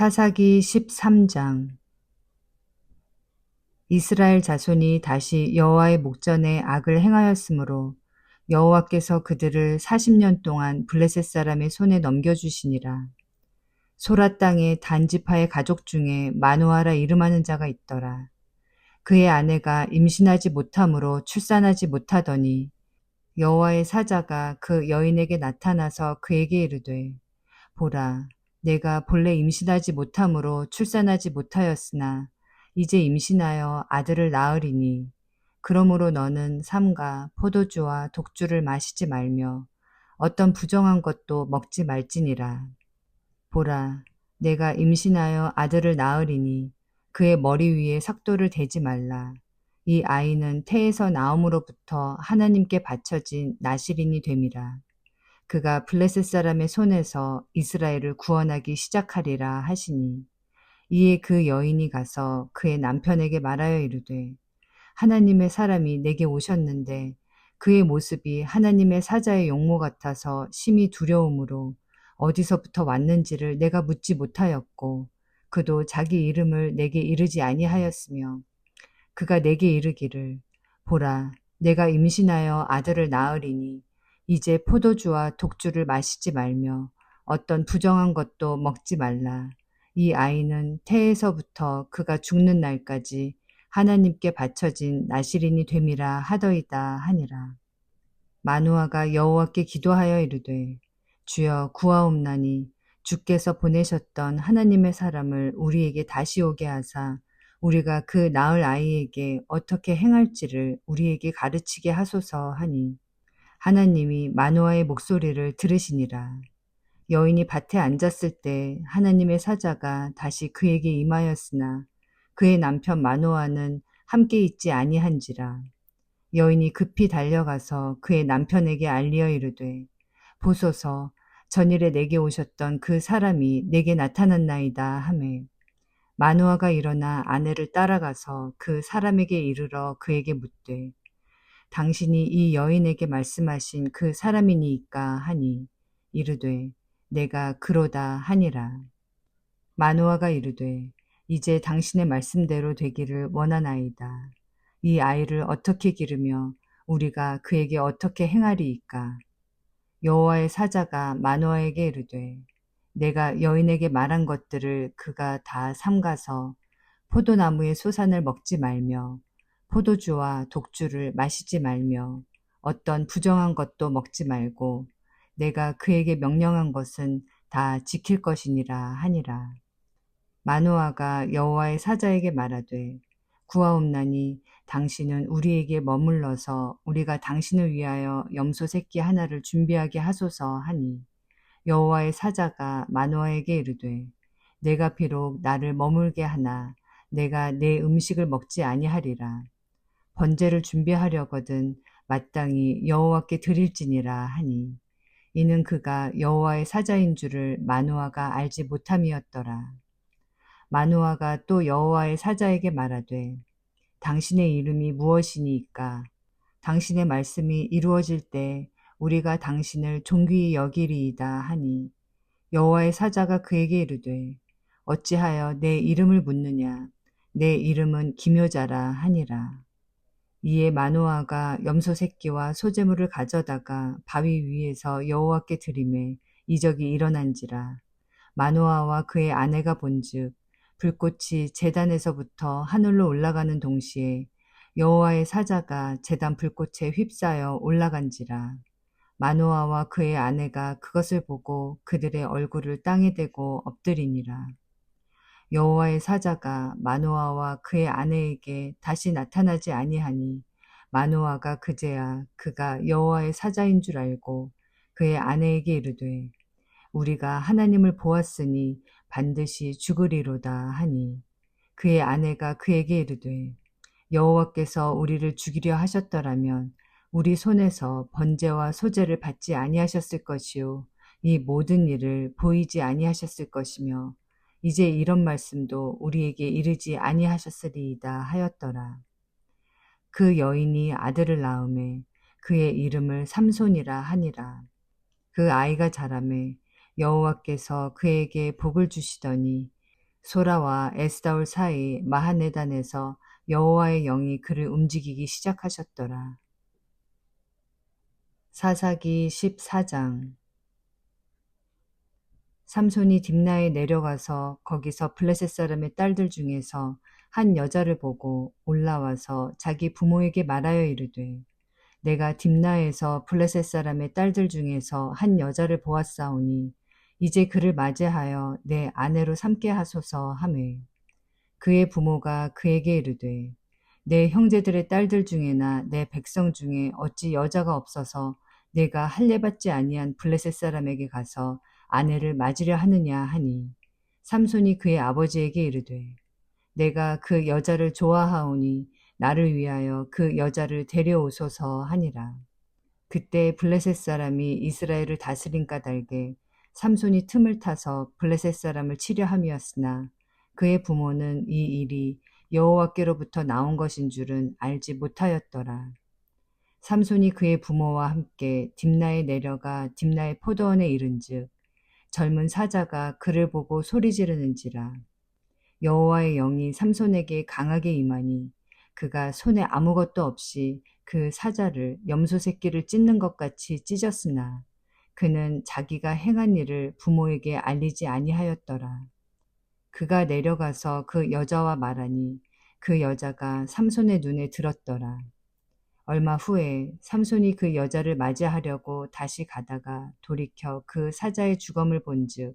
사사기 13장. 이스라엘 자손이 다시 여호와의 목전에 악을 행하였으므로 여호와께서 그들을 40년 동안 블레셋 사람의 손에 넘겨주시니라. 소라 땅에 단지파의 가족 중에 마누아라 이름하는 자가 있더라. 그의 아내가 임신하지 못함으로 출산하지 못하더니 여호와의 사자가 그 여인에게 나타나서 그에게 이르되, 보라, 내가 본래 임신하지 못함으로 출산하지 못하였으나 이제 임신하여 아들을 낳으리니 그러므로 너는 삼가 포도주와 독주를 마시지 말며 어떤 부정한 것도 먹지 말지니라. 보라, 내가 임신하여 아들을 낳으리니 그의 머리 위에 삭도를 대지 말라. 이 아이는 태에서 나옴으로부터 하나님께 바쳐진 나실인이 됨이라. 그가 블레셋 사람의 손에서 이스라엘을 구원하기 시작하리라 하시니, 이에 그 여인이 가서 그의 남편에게 말하여 이르되, 하나님의 사람이 내게 오셨는데 그의 모습이 하나님의 사자의 용모 같아서 심히 두려움으로 어디서부터 왔는지를 내가 묻지 못하였고, 그도 자기 이름을 내게 이르지 아니하였으며, 그가 내게 이르기를, 보라, 내가 임신하여 아들을 낳으리니 이제 포도주와 독주를 마시지 말며 어떤 부정한 것도 먹지 말라. 이 아이는 태에서부터 그가 죽는 날까지 하나님께 바쳐진 나실인이 됨이라 하더이다 하니라. 마누아가 여호와께 기도하여 이르되, 주여 구하옵나니 주께서 보내셨던 하나님의 사람을 우리에게 다시 오게 하사 우리가 그 낳을 아이에게 어떻게 행할지를 우리에게 가르치게 하소서 하니, 하나님이 마누아의 목소리를 들으시니라. 여인이 밭에 앉았을 때 하나님의 사자가 다시 그에게 임하였으나 그의 남편 마누아는 함께 있지 아니한지라. 여인이 급히 달려가서 그의 남편에게 알리어 이르되, 보소서, 전일에 내게 오셨던 그 사람이 내게 나타났나이다 하매, 마누아가 일어나 아내를 따라가서 그 사람에게 이르러 그에게 묻되, 당신이 이 여인에게 말씀하신 그 사람이니이까 하니, 이르되, 내가 그로다 하니라. 마누아가 이르되, 이제 당신의 말씀대로 되기를 원하나이다. 이 아이를 어떻게 기르며 우리가 그에게 어떻게 행하리이까? 여호와의 사자가 마누아에게 이르되, 내가 여인에게 말한 것들을 그가 다 삼가서 포도나무의 소산을 먹지 말며 포도주와 독주를 마시지 말며 어떤 부정한 것도 먹지 말고 내가 그에게 명령한 것은 다 지킬 것이니라 하니라. 마누아가 여호와의 사자에게 말하되, 구하옵나니 당신은 우리에게 머물러서 우리가 당신을 위하여 염소 새끼 하나를 준비하게 하소서 하니, 여호와의 사자가 마누아에게 이르되, 내가 비록 나를 머물게 하나 내가 내 음식을 먹지 아니하리라. 번제를 준비하려거든 마땅히 여호와께 드릴지니라 하니, 이는 그가 여호와의 사자인 줄을 마누아가 알지 못함이었더라. 마누아가 또 여호와의 사자에게 말하되, 당신의 이름이 무엇이니이까? 당신의 말씀이 이루어질 때 우리가 당신을 존귀히 여기리이다 하니, 여호와의 사자가 그에게 이르되, 어찌하여 내 이름을 묻느냐? 내 이름은 기묘자라 하니라. 이에 마누아가 염소 새끼와 소재물을 가져다가 바위 위에서 여호와께 드리매 이적이 일어난지라. 마누아와 그의 아내가 본즉 불꽃이 제단에서부터 하늘로 올라가는 동시에 여호와의 사자가 제단 불꽃에 휩싸여 올라간지라. 마누아와 그의 아내가 그것을 보고 그들의 얼굴을 땅에 대고 엎드리니라. 여호와의 사자가 마누아와 그의 아내에게 다시 나타나지 아니하니, 마누아가 그제야 그가 여호와의 사자인 줄 알고 그의 아내에게 이르되, 우리가 하나님을 보았으니 반드시 죽으리로다 하니, 그의 아내가 그에게 이르되, 여호와께서 우리를 죽이려 하셨더라면 우리 손에서 번제와 소제를 받지 아니하셨을 것이요 이 모든 일을 보이지 아니하셨을 것이며 이제 이런 말씀도 우리에게 이르지 아니하셨으리이다 하였더라. 그 여인이 아들을 낳음에 그의 이름을 삼손이라 하니라. 그 아이가 자라매 여호와께서 그에게 복을 주시더니 소라와 에스다올 사이 마하네단에서 여호와의 영이 그를 움직이기 시작하셨더라. 사사기 14장. 삼손이 딥나에 내려가서 거기서 블레셋 사람의 딸들 중에서 한 여자를 보고 올라와서 자기 부모에게 말하여 이르되, 내가 딥나에서 블레셋 사람의 딸들 중에서 한 여자를 보았사오니 이제 그를 맞이하여 내 아내로 삼게 하소서 하매, 그의 부모가 그에게 이르되, 내 형제들의 딸들 중에나 내 백성 중에 어찌 여자가 없어서 내가 할례받지 아니한 블레셋 사람에게 가서 아내를 맞으려 하느냐 하니, 삼손이 그의 아버지에게 이르되, 내가 그 여자를 좋아하오니 나를 위하여 그 여자를 데려오소서 하니라. 그때 블레셋 사람이 이스라엘을 다스린 까닭에 삼손이 틈을 타서 블레셋 사람을 치려 함이었으나 그의 부모는 이 일이 여호와께로부터 나온 것인 줄은 알지 못하였더라. 삼손이 그의 부모와 함께 딥나에 내려가 딥나의 포도원에 이른즉 젊은 사자가 그를 보고 소리 지르는지라. 여호와의 영이 삼손에게 강하게 임하니 그가 손에 아무것도 없이 그 사자를 염소 새끼를 찢는 것 같이 찢었으나 그는 자기가 행한 일을 부모에게 알리지 아니하였더라. 그가 내려가서 그 여자와 말하니 그 여자가 삼손의 눈에 들었더라. 얼마 후에 삼손이 그 여자를 맞이하려고 다시 가다가 돌이켜 그 사자의 주검을 본즉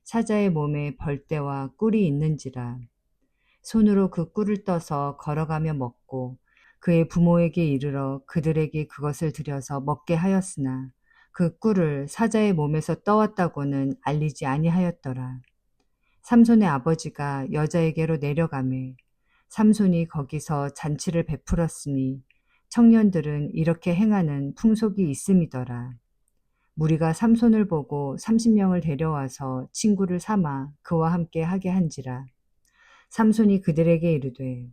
사자의 몸에 벌떼와 꿀이 있는지라. 손으로 그 꿀을 떠서 걸어가며 먹고 그의 부모에게 이르러 그들에게 그것을 들여서 먹게 하였으나 그 꿀을 사자의 몸에서 떠왔다고는 알리지 아니하였더라. 삼손의 아버지가 여자에게로 내려가매 삼손이 거기서 잔치를 베풀었으니 청년들은 이렇게 행하는 풍속이 있음이더라. 무리가 삼손을 보고 30명을 데려와서 친구를 삼아 그와 함께 하게 한지라. 삼손이 그들에게 이르되,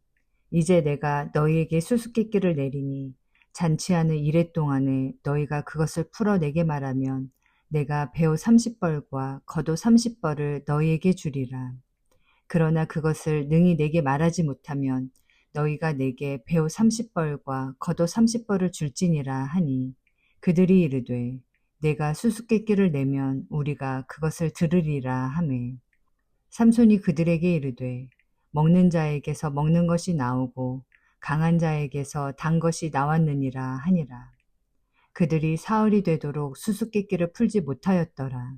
이제 내가 너희에게 수수께끼를 내리니 잔치하는 이래 동안에 너희가 그것을 풀어내게 말하면 내가 배우 30벌과 겉옷 30벌을 너희에게 주리라. 그러나 그것을 능히 내게 말하지 못하면 너희가 내게 배우 30벌과 겉옷 30벌을 줄지니라 하니, 그들이 이르되 내가 수수께끼를 내면 우리가 그것을 들으리라 하매, 삼손이 그들에게 이르되 먹는 자에게서 먹는 것이 나오고 강한 자에게서 단 것이 나왔느니라 하니라. 그들이 사흘이 되도록 수수께끼를 풀지 못하였더라.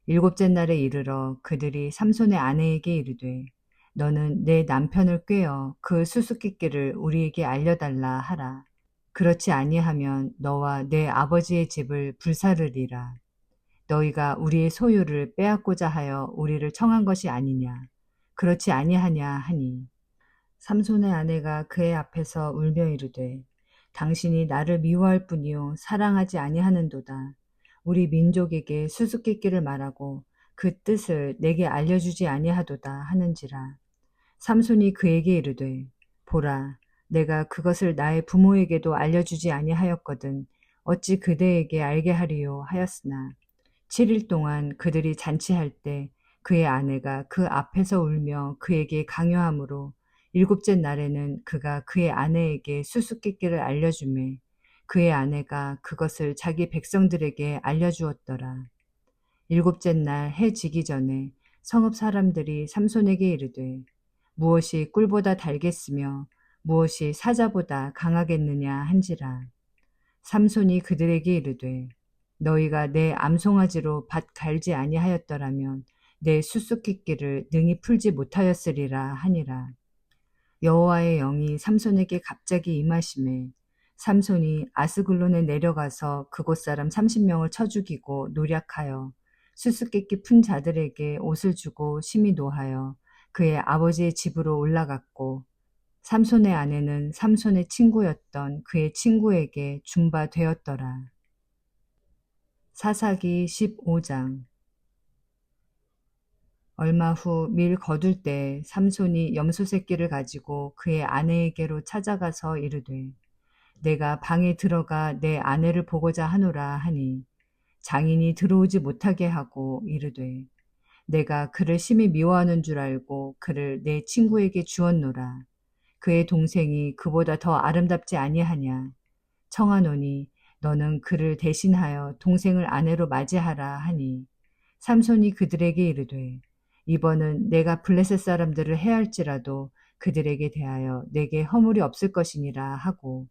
일곱째 날에 이르러 그들이 삼손의 아내에게 이르되 너는 내 남편을 꾀어 그 수수께끼를 우리에게 알려달라 하라. 그렇지 아니하면 너와 내 아버지의 집을 불사르리라. 너희가 우리의 소유를 빼앗고자 하여 우리를 청한 것이 아니냐. 그렇지 아니하냐 하니, 삼손의 아내가 그의 앞에서 울며 이르되 당신이 나를 미워할 뿐이요 사랑하지 아니하는도다. 우리 민족에게 수수께끼를 말하고 그 뜻을 내게 알려주지 아니하도다 하는지라. 삼손이 그에게 이르되 보라, 내가 그것을 나의 부모에게도 알려주지 아니하였거든 어찌 그대에게 알게 하리요 하였으나 7일 동안 그들이 잔치할 때 그의 아내가 그 앞에서 울며 그에게 강요하므로 일곱째 날에는 그가 그의 아내에게 수수께끼를 알려주매 그의 아내가 그것을 자기 백성들에게 알려주었더라. 일곱째 날 해 지기 전에 성읍 사람들이 삼손에게 이르되 무엇이 꿀보다 달겠으며 무엇이 사자보다 강하겠느냐 한지라. 삼손이 그들에게 이르되 너희가 내 암송아지로 밭 갈지 아니하였더라면 내 수수께끼를 능히 풀지 못하였으리라 하니라. 여호와의 영이 삼손에게 갑자기 임하심에 삼손이 아스글론에 내려가서 그곳 사람 30명을 쳐 죽이고 노략하여 수수께끼 푼 자들에게 옷을 주고 심히 노하여 그의 아버지의 집으로 올라갔고 삼손의 아내는 삼손의 친구였던 그의 친구에게 준바되었더라. 사사기 15장. 얼마 후 밀 거둘 때 삼손이 염소 새끼를 가지고 그의 아내에게로 찾아가서 이르되 내가 방에 들어가 내 아내를 보고자 하노라 하니 장인이 들어오지 못하게 하고 이르되 내가 그를 심히 미워하는 줄 알고 그를 내 친구에게 주었노라. 그의 동생이 그보다 더 아름답지 아니하냐. 청하노니 너는 그를 대신하여 동생을 아내로 맞이하라 하니 삼손이 그들에게 이르되 이번은 내가 블레셋 사람들을 해할지라도 그들에게 대하여 내게 허물이 없을 것이니라 하고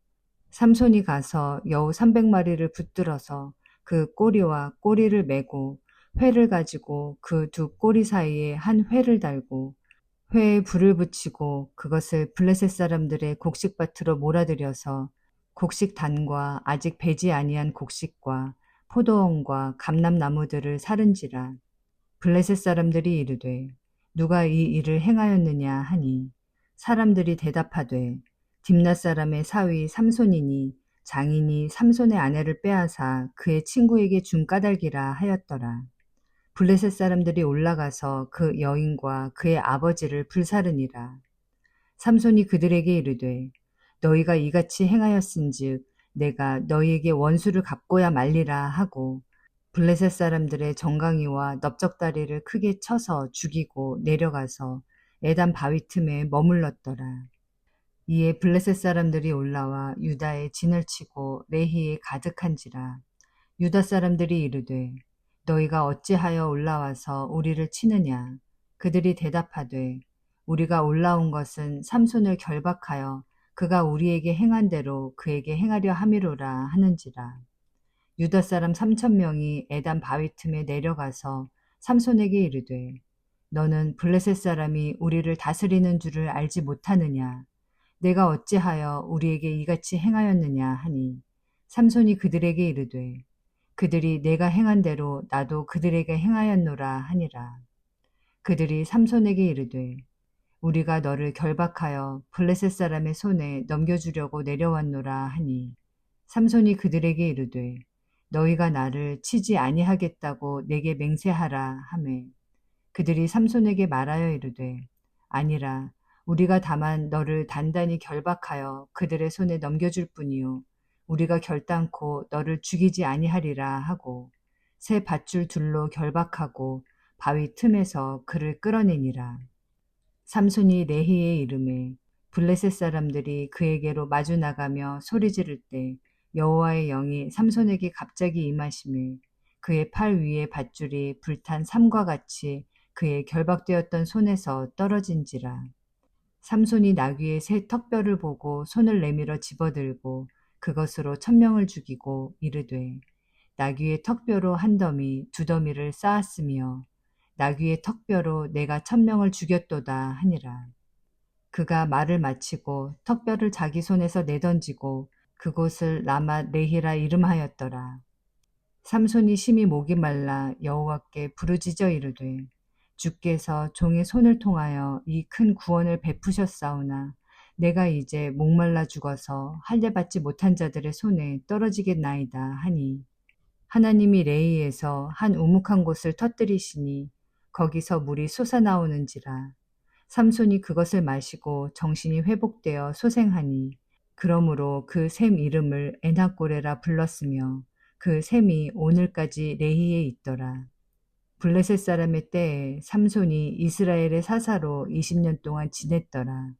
삼손이 가서 여우 300마리를 붙들어서 그 꼬리와 꼬리를 메고 회를 가지고 그 두 꼬리 사이에 한 회를 달고 회에 불을 붙이고 그것을 블레셋 사람들의 곡식밭으로 몰아들여서 곡식단과 아직 배지 아니한 곡식과 포도원과 감람나무들을 사른지라. 블레셋 사람들이 이르되 누가 이 일을 행하였느냐 하니 사람들이 대답하되 딥낫 사람의 사위 삼손이니 장인이 삼손의 아내를 빼앗아 그의 친구에게 준 까닭이라 하였더라. 블레셋 사람들이 올라가서 그 여인과 그의 아버지를 불사르니라. 삼손이 그들에게 이르되 너희가 이같이 행하였은즉 내가 너희에게 원수를 갚고야 말리라 하고 블레셋 사람들의 정강이와 넓적다리를 크게 쳐서 죽이고 내려가서 에단 바위 틈에 머물렀더라. 이에 블레셋 사람들이 올라와 유다에 진을 치고 레히에 가득한지라. 유다 사람들이 이르되 너희가 어찌하여 올라와서 우리를 치느냐. 그들이 대답하되 우리가 올라온 것은 삼손을 결박하여 그가 우리에게 행한 대로 그에게 행하려 함이로라 하는지라. 유다 사람 3,000명이 에단 바위 틈에 내려가서 삼손에게 이르되 너는 블레셋 사람이 우리를 다스리는 줄을 알지 못하느냐. 내가 어찌하여 우리에게 이같이 행하였느냐 하니 삼손이 그들에게 이르되 그들이 내가 행한 대로 나도 그들에게 행하였노라 하니라. 그들이 삼손에게 이르되 우리가 너를 결박하여 블레셋 사람의 손에 넘겨주려고 내려왔노라 하니 삼손이 그들에게 이르되 너희가 나를 치지 아니하겠다고 내게 맹세하라 하매 그들이 삼손에게 말하여 이르되 아니라 우리가 다만 너를 단단히 결박하여 그들의 손에 넘겨줄 뿐이요 우리가 결단코 너를 죽이지 아니하리라 하고 새 밧줄 둘로 결박하고 바위 틈에서 그를 끌어내니라. 삼손이 레히에 이르매 블레셋 사람들이 그에게로 마주 나가며 소리 지를 때 여호와의 영이 삼손에게 갑자기 임하시매 그의 팔 위에 밧줄이 불탄 삼과 같이 그의 결박되었던 손에서 떨어진지라. 삼손이 나귀의 새 턱뼈를 보고 손을 내밀어 집어들고 그것으로 1,000명을 죽이고 이르되 나귀의 턱뼈로 한 더미 두 더미를 쌓았으며 나귀의 턱뼈로 내가 1,000명을 죽였도다 하니라. 그가 말을 마치고 턱뼈를 자기 손에서 내던지고 그곳을 라맛 레히라 이름하였더라. 삼손이 심히 목이 말라 여호와께 부르짖어 이르되 주께서 종의 손을 통하여 이 큰 구원을 베푸셨사오나 내가 이제 목말라 죽어서 할례받지 못한 자들의 손에 떨어지겠나이다 하니 하나님이 레히에서 한 우묵한 곳을 터뜨리시니 거기서 물이 솟아나오는지라. 삼손이 그것을 마시고 정신이 회복되어 소생하니 그러므로 그 샘 이름을 에나꼬레라 불렀으며 그 샘이 오늘까지 레히에 있더라. 블레셋 사람의 때에 삼손이 이스라엘의 사사로 20년 동안 지냈더라.